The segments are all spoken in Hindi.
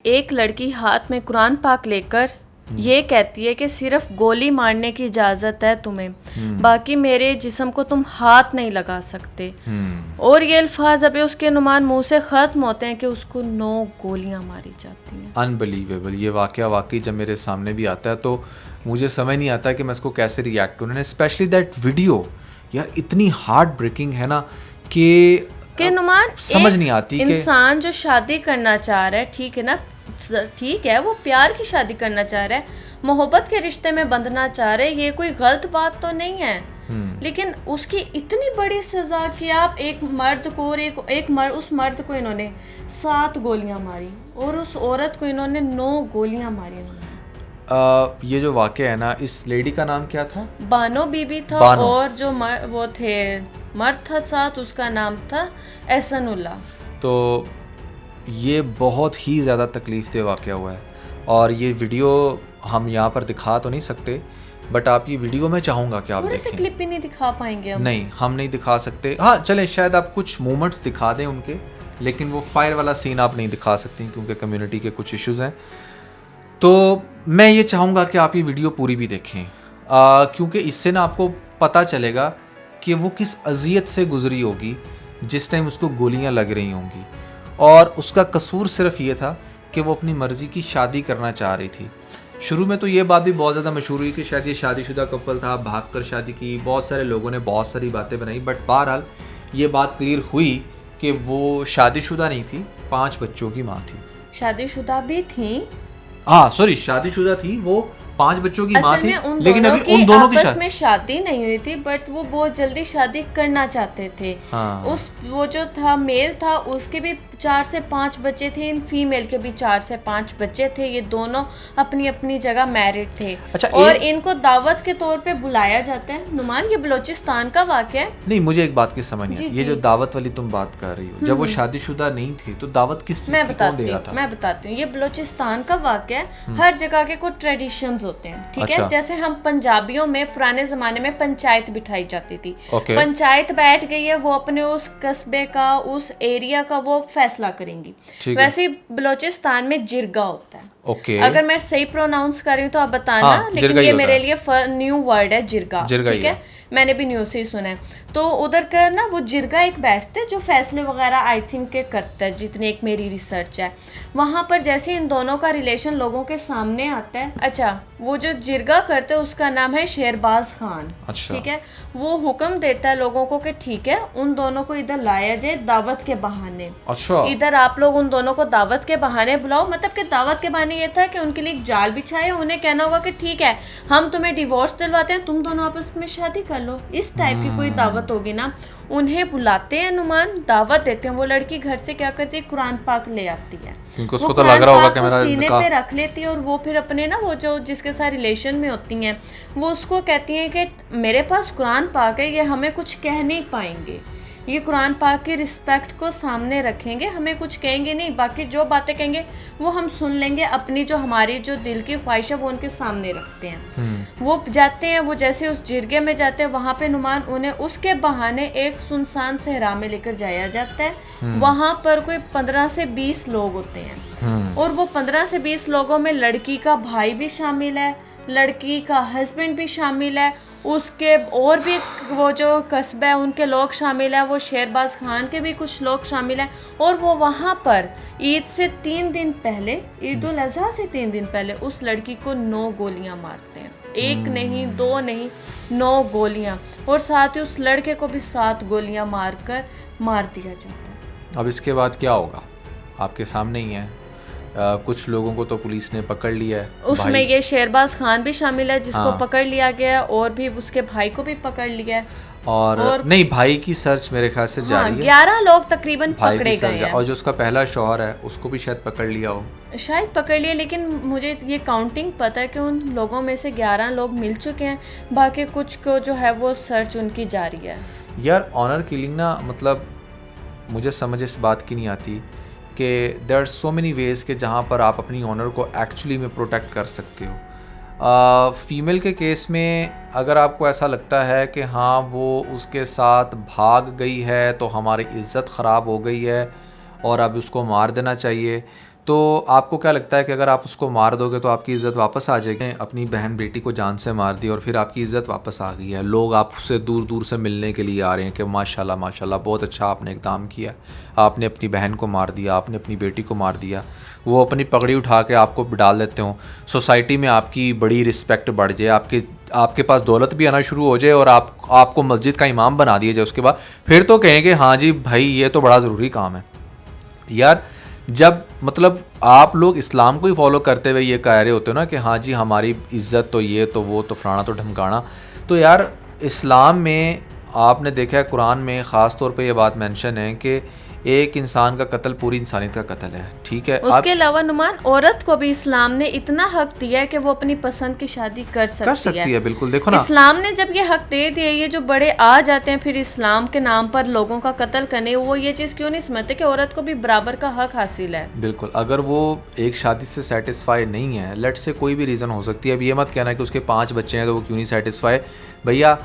एक लड़की हाथ में कुरान पाक लेकर ये कहती है कि सिर्फ गोली मारने की इजाज़त है तुम्हें, बाकी मेरे जिस्म को तुम हाथ नहीं लगा सकते। और ये अल्फाज अभी उसके नुमान मुंह से ख़त्म होते हैं कि उसको 9 गोलियां मारी जाती हैं। अनबिलीवेबल। ये वाकया वाकई जब मेरे सामने भी आता है तो मुझे समझ नहीं आता कि मैं इसको कैसे रिएक्ट करूँ। स्पेशली दैट वीडियो यार इतनी हार्ट ब्रेकिंग है ना कि नुमान समझ नहीं आती कि इंसान जो शादी करना चाह रहा है, ठीक है ना, ठीक है, वो प्यार की शादी करना चाह रहा है, मोहब्बत के रिश्ते में बंधना चाह रहे हैं, ये कोई गलत बात तो नहीं है। लेकिन उसकी इतनी बड़ी सजा कि आप एक मर्द को और उस मर्द को इन्होंने 7 गोलियां मारी और उस औरत को इन्होंने 9 गोलियां मारी। ये जो वाकया है ना, इस लेडी का नाम क्या था? बानो बीबी था। और जो वो थे मर्द था साथ, उसका नाम था एहसनुल्लाह। तो ये बहुत ही ज़्यादा तकलीफ दे वाकया हुआ है और ये वीडियो हम यहाँ पर दिखा तो नहीं सकते, बट आप ये वीडियो मैं चाहूँगा कि आप देखें। थोड़े से क्लिप भी नहीं दिखा पाएंगे हम? नहीं, हम नहीं दिखा सकते। हाँ चलें, शायद आप कुछ मोमेंट्स दिखा दें उनके, लेकिन वो फायर वाला सीन आप नहीं दिखा सकती क्योंकि कम्युनिटी के कुछ इश्यूज़ हैं। तो मैं ये चाहूँगा कि आप ये वीडियो पूरी भी देखें क्योंकि इससे ना आपको पता चलेगा कि वो किस अज़ियत से गुजरी होगी जिस टाइम उसको गोलियां लग रही होंगी। और उसका कसूर सिर्फ ये था कि वो अपनी मर्ज़ी की शादी करना चाह रही थी। शुरू में तो ये बात भी बहुत ज़्यादा मशहूर हुई कि शायद ये शादीशुदा कपल था, भागकर शादी की, बहुत सारे लोगों ने बहुत सारी बातें बनाई, बट बहरहाल ये बात क्लियर हुई कि वो शादीशुदा नहीं थी, 5 बच्चों की माँ थी। शादीशुदा भी थी, हाँ सॉरी, शादीशुदा थी, वो 5 बच्चों की माँ थी, लेकिन अभी उन दोनों आपस में शादी नहीं हुई थी, बट वो बहुत जल्दी शादी करना चाहते थे। हाँ। वो जो था मेल था, उसके भी 4 से 5 बच्चे थे, इन फीमेल के भी 4 से 5 बच्चे थे। ये दोनों अपनी अपनी जगह मैरिड थे। अच्छा, और इनको दावत के तौर पे बुलाया जाता है। नुमान, ये बलोचिस्तान का वाक़या है। नहीं, मुझे एक बात की समझ नहीं आती, ये जो दावत वाली तुम बात कर रही हो, जब वो शादीशुदा नहीं थी तो दावत किस चीज़ की कौन दे रहा था? मैं बताती हूँ, ये बलोचिस्तान का वाक़या है। हर जगह के कुछ ट्रेडिशंस होते हैं, ठीक है। जैसे हम पंजाबियों में पुराने ज़माने में पंचायत बिठाई जाती थी। पंचायत बैठ गई है, वो अपने उस कस्बे का, उस एरिया का वो फैसला करेंगी। वैसे ही बलोचिस्तान में जिरगा होता है। अगर मैं सही प्रोनाउंस कर रही हूँ तो आप बताना। लेकिन ये मेरे लिए न्यू वर्ड है, जिरगा, ठीक है, मैंने भी न्यूज़ से ही सुना है। तो उधर का ना वो जिरगा एक बैठते जो फैसले वगैरह आई थिंक के करता है, जितनी एक मेरी रिसर्च है। वहाँ पर जैसे इन दोनों का रिलेशन लोगों के सामने आता है, अच्छा, वो जो जिरगा करते हैं उसका नाम है शेरबाज खान, ठीक है। वो हुक्म देता है लोगों को कि ठीक है, उन दोनों को इधर लाया जाए दावत के बहाने। इधर आप लोग उन दोनों को दावत के बहाने बुलाओ। मतलब कि दावत के बहाने ये था कि उनके लिए एक जाल बिछाए, उन्हें कहना होगा कि ठीक है, हम तुम्हें डिवोर्स दिलवाते हैं, तुम दोनों आपस में शादी कर लो। इस टाइप की कोई दावत होगी ना। उन्हें बुलाते हैं, नुमान, दावत देते हैं। वो लड़की घर से क्या करती है, कुरान पाक ले आती है, उसको तो लग रहा होगा कि मेरा सीने पे रख लेती है। और वो फिर अपने ना, वो जो जिसके साथ रिलेशन में होती हैं, वो उसको कहती हैं कि मेरे पास कुरान पाक है, ये हमें कुछ कह नहीं पाएंगे, ये कुरान पाक की रिस्पेक्ट को सामने रखेंगे, हमें कुछ कहेंगे नहीं, बाकी जो बातें कहेंगे वो हम सुन लेंगे, अपनी जो हमारी जो दिल की ख्वाहिश है वो उनके सामने रखते हैं। वो जाते हैं, वो जैसे उस जिरगे में जाते हैं, वहाँ पे नुमान उन्हें उसके बहाने एक सुनसान सहरा में लेकर जाया जाता है। वहाँ पर कोई 15 से 20 लोग होते हैं और वो 15 से 20 लोगों में लड़की का भाई भी शामिल है, लड़की का हस्बैंड भी शामिल है, उसके और भी वो जो कस्बा है उनके लोग शामिल हैं, वो शेरबाज खान के भी कुछ लोग शामिल हैं। और वो वहाँ पर ईद से 3 दिन पहले, ईद उल अज़हा से 3 दिन पहले उस लड़की को 9 गोलियां मारते हैं। 1 नहीं, 2 नहीं, 9 गोलियां। और साथ ही उस लड़के को भी 7 गोलियां मारकर मार दिया जाता है। अब इसके बाद क्या होगा आपके सामने ही है। कुछ लोगों को तो पुलिस ने पकड़ लिया है, उसमें ये शेरबाज खान भी शामिल है जिसको पकड़ लिया गया, और भी उसके भाई को भी पकड़ लिया है। और नहीं, भाई की सर्च मेरे ख्याल से जारी है। 11 लोग तकरीबन पकड़े गए हैं। और जो उसका पहला शौहर है उसको भी शायद पकड़ लिया हो, शायद पकड़ लिया, लेकिन मुझे ये काउंटिंग पता है कि उन लोगों में से 11 लोग मिल चुके हैं, बाकी कुछ को जो है वो सर्च उनकी जारी है। यार ऑनर किलिंग ना, मतलब मुझे समझ इस बात की नहीं आती कि there are so many ways के जहाँ पर आप अपनी ऑनर को एक्चुअली में प्रोटेक्ट कर सकते हो। फ़ीमेल के केस में अगर आपको ऐसा लगता है कि हाँ वो उसके साथ भाग गई है तो हमारी इज़्ज़त ख़राब हो गई है और अब उसको मार देना चाहिए, तो आपको क्या लगता है कि अगर आप उसको मार दोगे तो आपकी इज़्ज़त वापस आ जाएगी? अपनी बहन बेटी को जान से मार दी और फिर आपकी इज़्ज़त वापस आ गई है, लोग आपसे दूर दूर से मिलने के लिए आ रहे हैं कि माशाल्लाह माशाल्लाह बहुत अच्छा आपने इक़दाम किया, आपने अपनी बहन को मार दिया, आपने अपनी बेटी को मार दिया, वो अपनी पगड़ी उठा के आपको डाल देते हो, सोसाइटी में आपकी बड़ी रिस्पेक्ट बढ़ जाए, आपके पास दौलत भी आना शुरू हो जाए और आपको मस्जिद का इमाम बना दिया जाए, उसके बाद फिर तो कहेंगे हाँ जी भाई ये तो बड़ा ज़रूरी काम है। यार जब मतलब आप लोग इस्लाम को ही फॉलो करते हुए ये कह रहे होते हो ना कि हाँ जी हमारी इज़्ज़त तो ये तो वो तो फलाना तो ढमकाना, तो यार इस्लाम में आपने देखा है कुरान में ख़ास तौर पे ये बात मेंशन है कि एक इंसान का कत्ल पूरी इंसानियत का कत्ल है, ठीक है। उसके अलावा नुमान औरत को भी इस्लाम ने इतना हक दिया है कि वो अपनी पसंद की शादी कर सकती है। बिल्कुल, देखो ना इस्लाम ने जब ये हक दे दिया, ये जो बड़े आ जाते हैं फिर इस्लाम के नाम पर लोगों का कत्ल करने, वो ये चीज़ क्यों नहीं समझते कि औरत को भी बराबर का हक हासिल है। बिल्कुल, अगर वो एक शादी से सेटिस्फाई नहीं है, लेट से कोई भी रीज़न हो सकती है, अब ये मत कहना कि उसके 5 बच्चे हैं तो वो क्यों नहीं सेटिस्फाई, भैया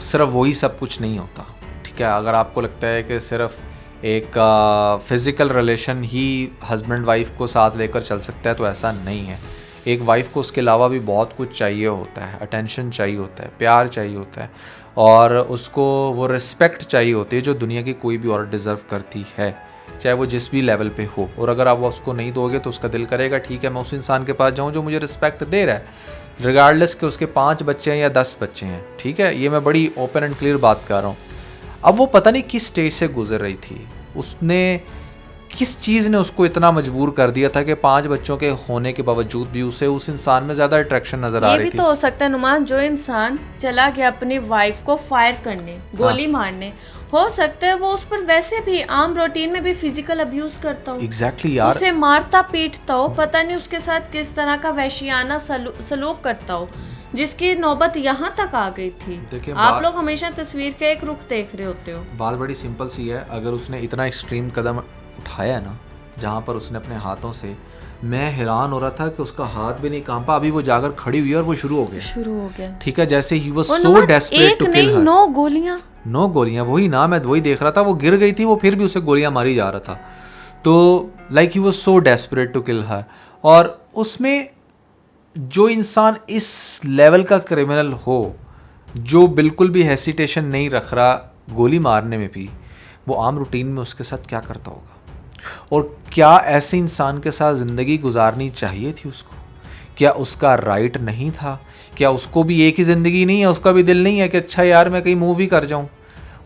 सिर्फ वही सब कुछ नहीं होता, ठीक है। अगर आपको लगता है कि सिर्फ एक फ़िज़िकल रिलेशन ही हस्बैंड वाइफ को साथ लेकर चल सकता है तो ऐसा नहीं है। एक वाइफ को उसके अलावा भी बहुत कुछ चाहिए होता है, अटेंशन चाहिए होता है, प्यार चाहिए होता है और उसको वो रिस्पेक्ट चाहिए होती है जो दुनिया की कोई भी औरत डिज़र्व करती है, चाहे वो जिस भी लेवल पे हो। और अगर आप वो उसको नहीं दोगे तो उसका दिल करेगा ठीक है मैं उस इंसान के पास जाऊँ जो मुझे रिस्पेक्ट दे रहा है, रिगार्डलेस कि उसके 5 बच्चे हैं या 10 बच्चे हैं, ठीक है। ये मैं बड़ी ओपन एंड क्लियर बात कर रहा हूँ। अब वो पता नहीं किस स्टेज से गुजर रही थी, उसने किस चीज़ ने उसको इतना मजबूर कर दिया था कि 5 बच्चों के होने के बावजूद भी उसे उस इंसान में ज़्यादा अट्रैक्शन नज़र आ रही थी। ये भी तो हो सकता है नुमान, जो इंसान चला गया अपनी वाइफ को फायर करने, गोली मारने, हो सकता है वो उस पर वैसे भी आम रूटीन में भी फिजिकल अब्यूज करता हो। एग्जैक्टली यार, उसे मारता पीटता हो, पता नहीं उसके साथ किस तरह का वहशियाना सलूक करता हो, जिसकी नौबत यहाँ तक आ गई थी। देखिए आप लोग हमेशा तस्वीर के एक रुख देख रहे होते हो। बात बड़ी सिंपल सी है, अगर उसने इतना एक्सट्रीम कदम उठाया ना जहाँ पर उसने अपने हाथों से, मैं हैरान हो रहा था कि उसका हाथ भी नहीं कांपा, अभी वो जाकर खड़ी हुई और वो शुरू हो गया, ठीक है। जैसे ही वो सो डेस्परेट टू किल हर, 9 गोलियां, वही ना, मैं वही देख रहा था, वो गिर गई थी, वो फिर भी उसे गोलियां मारी जा रहा था। तो like he was so desperate to kill her. और उसमें जो इंसान इस लेवल का क्रिमिनल हो, जो बिल्कुल भी हेसिटेशन नहीं रख रहा गोली मारने में भी, वो आम रूटीन में उसके साथ क्या करता होगा? और क्या ऐसे इंसान के साथ ज़िंदगी गुजारनी चाहिए थी उसको? क्या उसका राइट नहीं था? क्या उसको भी एक ही ज़िंदगी नहीं है, उसका भी दिल नहीं है कि अच्छा यार मैं कहीं मूवी कर जाऊं?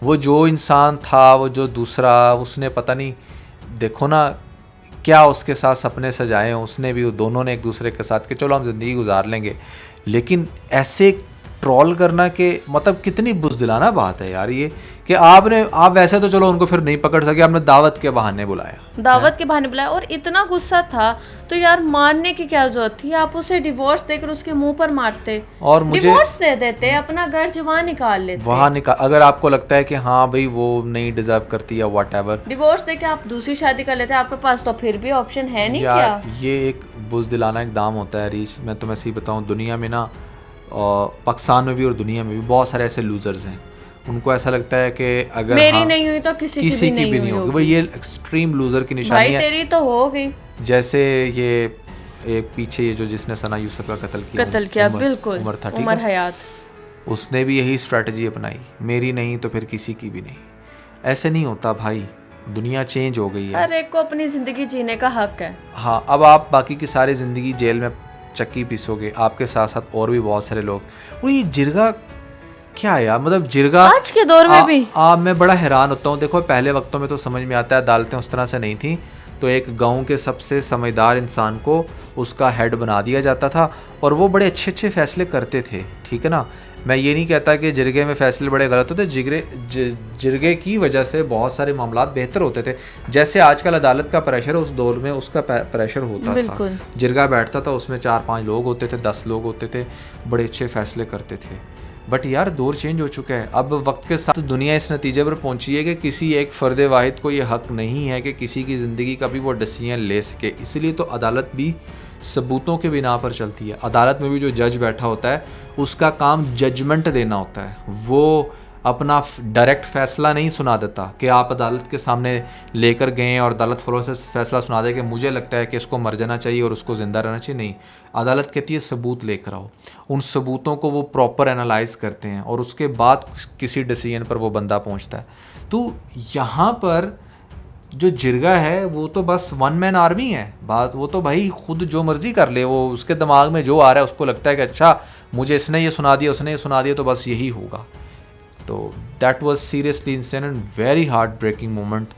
वो जो इंसान था, वो जो दूसरा, उसने पता नहीं, देखो ना क्या उसके साथ सपने सजाए हैं उसने भी, दोनों ने एक दूसरे के साथ कि चलो हम ज़िंदगी गुजार लेंगे। लेकिन ऐसे ट्रोल करना के मतलब कितनी बुज़दिलाना बात है यार ये, कि आप वैसे तो चलो उनको फिर नहीं पकड़ सके, आपने दावत के बहाने बुलाया, और इतना गुस्सा था तो यार मारने की क्या जरूरत थी? आप उसे डिवोर्स देकर उसके मुंह पर मारते, और मुझे डिवोर्स दे देते, अपना घर जवां निकाल लेते, अगर आपको लगता है कि हाँ भाई वो नहीं डिजर्व करती या व्हाटएवर, डिवोर्स देके आप दूसरी शादी कर लेते, आपके पास तो फिर भी ऑप्शन है नहीं। क्या ये एक बुज़दिलाना इक़दाम होता है रीच। मैं तुम्हें सही बताऊँ, दुनिया में ना, पाकिस्तान में भी और दुनिया में भी बहुत सारे ऐसे लूजर्स हैं, उनको ऐसा लगता है कि अगर मेरी नहीं हुई तो किसी की भी नहीं होगी। वो ये एक्सट्रीम लूजर की निशानी है। तेरी तो हो गई, जैसे ये पीछे ये जो जिसने सना यूसुफ का कत्ल किया, बिल्कुल उमर था, उमर हयात, उसने भी यही स्ट्रैटेजी अपनाई, मेरी नहीं तो फिर किसी की भी नहीं। ऐसे नहीं होता भाई, दुनिया चेंज हो गई है, हर एक को अपनी जिंदगी जीने का हक है। हाँ, अब आप बाकी की सारी जिंदगी जेल में चक्की पीसोगे, आपके साथ साथ और भी बहुत सारे लोग। और ये जिरगा क्या है यार, मतलब जिरगा आज के दौर में भी मैं बड़ा हैरान होता हूँ। देखो पहले वक्तों में तो समझ में आता है, अदालतें उस तरह से नहीं थी, तो एक गांव के सबसे समझदार इंसान को उसका हेड बना दिया जाता था और वो बड़े अच्छे अच्छे फैसले करते थे, ठीक है ना। मैं ये नहीं कहता कि जिरगे में फ़ैसले बड़े गलत होते, जिरगे की वजह से बहुत सारे मामलात बेहतर होते थे। जैसे आजकल अदालत का प्रेशर है, उस दौर में उसका प्रेशर होता था। जिरगा बैठता था, उसमें 4-5 लोग होते थे, 10 लोग होते थे, बड़े अच्छे फ़ैसले करते थे। बट यार दौर चेंज हो चुका है, अब वक्त के साथ दुनिया इस नतीजे पर पहुंची है कि किसी एक फ़र्द वाहिद को ये हक़ नहीं है कि किसी की ज़िंदगी का भी वो डिसीजन ले सके। इसलिए तो अदालत भी सबूतों के बिना पर चलती है। अदालत में भी जो जज बैठा होता है उसका काम जजमेंट देना होता है, वो अपना डायरेक्ट फैसला नहीं सुना देता कि आप अदालत के सामने लेकर गए और अदालत फौरन से फैसला सुना दे कि मुझे लगता है कि इसको मर जाना चाहिए और उसको ज़िंदा रहना चाहिए। नहीं, अदालत कहती है सबूत लेकर आओ। उन सबूतों को वो प्रॉपर एनालाइज करते हैं और उसके बाद किसी डिसीजन पर वो बंदा पहुंचता है। तो यहाँ पर जो जिरगा है वो तो बस वन मैन आर्मी है। बात वो तो भाई खुद जो मर्जी कर ले, वो उसके दिमाग में जो आ रहा है उसको लगता है कि अच्छा मुझे इसने ये सुना दिया, उसने ये सुना दिया, तो बस यही होगा। तो that was seriously insane and very heart breaking moment.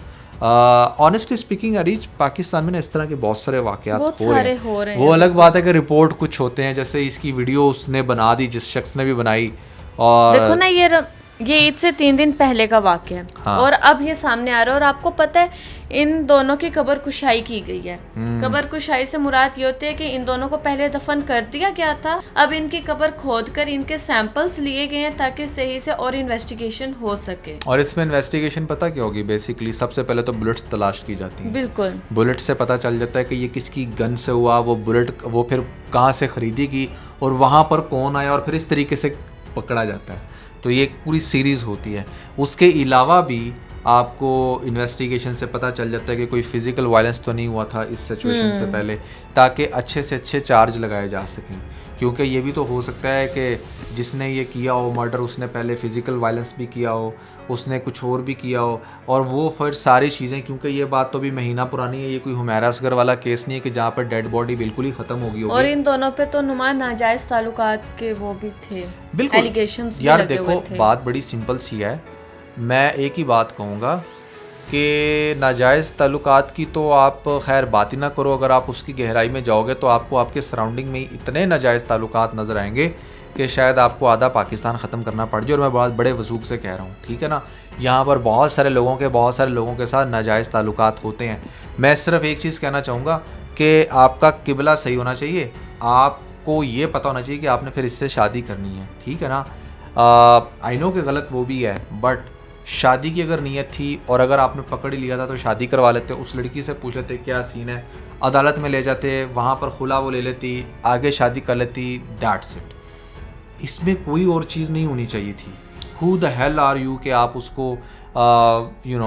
Honestly speaking Areej, Pakistan में ना इस तरह के बहुत सारे वाकयात हो रहे हैं। वो अलग बात है कि रिपोर्ट कुछ होते हैं, जैसे इसकी वीडियो उसने बना दी, जिस शख्स ने भी बनाई। और देखो ना, ये ईद से 3 दिन पहले का वाक़या है। हाँ। और अब ये सामने आ रहा है और आपको पता है इन दोनों की कब्र कुशाई की गई है। कब्र कुशाई से मुराद ये होती है कि इन दोनों को पहले दफन कर दिया गया था, अब इनकी कब्र खोद कर इनके सैंपल्स लिए गए हैं ताकि सही से और इन्वेस्टिगेशन हो सके। और इसमें इन्वेस्टिगेशन पता क्या होगी? बेसिकली सबसे पहले तो बुलेट्स तलाश की जाती हैं। बिल्कुल, बुलेट से पता चल जाता है कि ये किसकी गन से हुआ, वो बुलेट वो फिर कहाँ से खरीदी गई और वहाँ पर कौन आया, और फिर इस तरीके से पकड़ा जाता है। तो ये एक पूरी सीरीज़ होती है। उसके अलावा भी आपको इन्वेस्टिगेशन से पता चल जाता है कि कोई फिज़िकल वायलेंस तो नहीं हुआ था इस सिचुएशन से पहले, ताकि अच्छे से अच्छे चार्ज लगाए जा सकें। क्योंकि ये भी तो हो सकता है कि जिसने ये किया हो मर्डर, उसने पहले फिज़िकल वायलेंस भी किया हो, उसने कुछ और भी किया हो, और वो फिर सारी चीज़ें, क्योंकि ये बात तो भी महीना पुरानी है, ये कोई हुमैरा असगर वाला केस नहीं है कि जहाँ पर डेड बॉडी बिल्कुल ही ख़त्म होगी। और इन दोनों पे तो नुमान नाजायज़ ताल्लुकात के वो भी थे, बिल्कुल एलिगेशंस यार। देखो बात बड़ी सिंपल सी है, मैं एक ही बात कहूँगा कि नाजायज़ ताल्लुकात की तो आप खैर बात ही ना करो। अगर आप उसकी गहराई में जाओगे तो आपको आपके सराउंडिंग में इतने नाजायज़ ताल्लुकात नज़र आएंगे कि शायद आपको आधा पाकिस्तान ख़त्म करना पड़ जाए। और मैं बहुत बड़े वसूख से कह रहा हूँ, ठीक है ना। यहाँ पर बहुत सारे लोगों के साथ नाजायज़ ताल्लुकात होते हैं। मैं सिर्फ एक चीज़ कहना चाहूँगा कि आपका किबला सही होना चाहिए, आपको ये पता होना चाहिए कि आपने फिर इससे शादी करनी है, ठीक है ना। आई नो कि गलत वो भी है, बट शादी की अगर नीयत थी और अगर आपने पकड़ ही लिया था तो शादी करवा लेते, उस लड़की से पूछ लेते क्या सीन है, अदालत में ले जाते, वहाँ पर खुला वो ले लेती, आगे शादी कर लेती, दैट्स इट। इसमें कोई और चीज़ नहीं होनी चाहिए थी। Who the hell are you कि आप उसको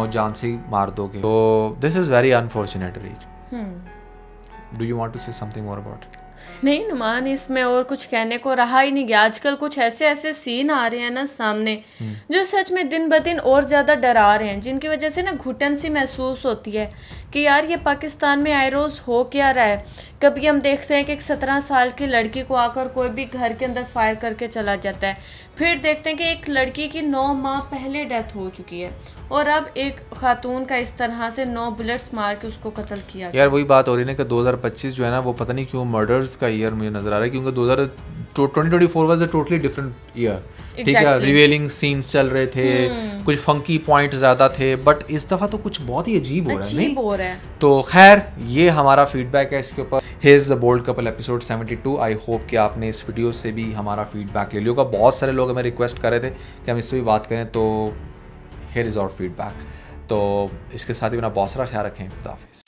जान से मार दोगे। तो दिस इज़ वेरी अनफॉर्चुनेट रीज। Do you want to say something more about? नहीं नुमान, इसमें और कुछ कहने को रहा ही नहीं गया। आजकल कुछ ऐसे सीन आ रहे हैं ना सामने जो सच में दिन ब दिन और ज़्यादा डरा रहे हैं, जिनकी वजह से ना घुटन सी महसूस होती है कि यार ये पाकिस्तान में आए रोज़ हो क्या रहा है। कभी हम देखते हैं कि एक 17 साल की लड़की को आकर कोई भी घर के अंदर फायर करके चला जाता है, फिर देखते हैं कि एक लड़की की 9 माह पहले डेथ हो चुकी है और अब एक खातून का इस तरह से 9 बुलेट्स मार के उसको कत्ल किया गया। यार वही बात हो रही है ना कि 2025 जो है ना वो पता नहीं क्यों मर्डर्स का ईयर मुझे नज़र आ रहा है, क्योंकि 2024 was a totally different year, ठीक है। रिवेलिंग सीन्स चल रहे थे, कुछ फंकी पॉइंट ज़्यादा थे, बट इस दफ़ा तो कुछ बहुत ही अजीब हो रहा है, नहीं? तो खैर ये हमारा फीडबैक है इसके ऊपर। His the bold couple episode 72। I hope कि आपने इस वीडियो से भी हमारा फीडबैक ले लिया होगा। बहुत सारे लोग हमें रिक्वेस्ट कर रहे थे कि हम इस पर भी बात करें, तो हियर इज़ आवर फीडबैक। तो इसके साथ ही अपना बहुत सारा ख्याल रखें। खुदा हाफिज़।